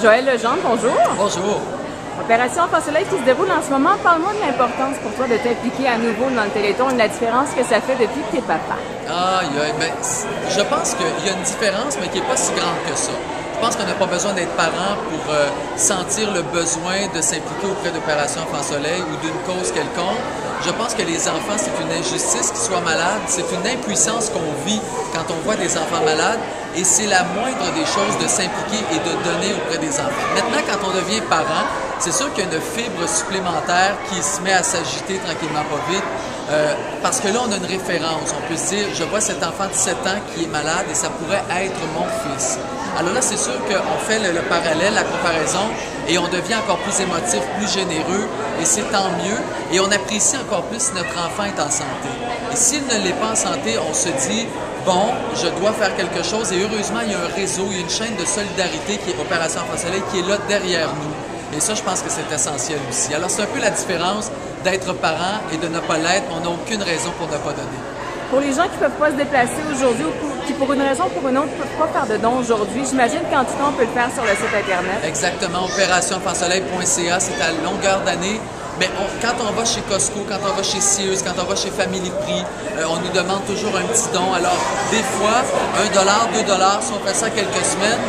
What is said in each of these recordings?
Joël Legendre, bonjour. Bonjour. Opération Enfants Soleil qui se déroule en ce moment. Parle-moi de l'importance pour toi de t'impliquer à nouveau dans le Téléthon et de la différence que ça fait depuis que tu es papa. Je pense qu'il y a une différence, mais qui n'est pas si grande que ça. Je pense qu'on n'a pas besoin d'être parent pour sentir le besoin de s'impliquer auprès d'Opération Enfants Soleil ou d'une cause quelconque. Je pense que les enfants, c'est une injustice qu'ils soient malades, c'est une impuissance qu'on vit quand on voit des enfants malades et c'est la moindre des choses de s'impliquer et de donner auprès des enfants. Maintenant, quand on devient parent, c'est sûr qu'il y a une fibre supplémentaire qui se met à s'agiter tranquillement pas vite parce que là, on a une référence. On peut se dire, je vois cet enfant de 7 ans qui est malade et ça pourrait être mon fils. Alors là, c'est sûr qu'on fait le parallèle, la comparaison, et on devient encore plus émotif, plus généreux, et c'est tant mieux. Et on apprécie encore plus si notre enfant est en santé. Et s'il ne l'est pas en santé, on se dit, bon, je dois faire quelque chose. Et heureusement, il y a un réseau, il y a une chaîne de solidarité qui est Opération Enfants Soleil, qui est là derrière nous. Et ça, je pense que c'est essentiel aussi. Alors, c'est un peu la différence d'être parent et de ne pas l'être. On n'a aucune raison pour ne pas donner. Pour les gens qui ne peuvent pas se déplacer aujourd'hui ou qui, pour une raison ou pour une autre, ne peuvent pas faire de dons aujourd'hui, j'imagine qu'en tout cas, on peut le faire sur le site Internet. Exactement. OpérationEnfantsSoleil.ca, c'est à longueur d'année. Mais quand on va chez Costco, quand on va chez Sears, quand on va chez Family Prix, on nous demande toujours un petit don. Alors, des fois, $1, $2, si on fait ça quelques semaines,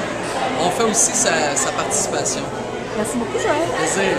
on fait aussi sa participation. Merci beaucoup, Joël. Plaisir.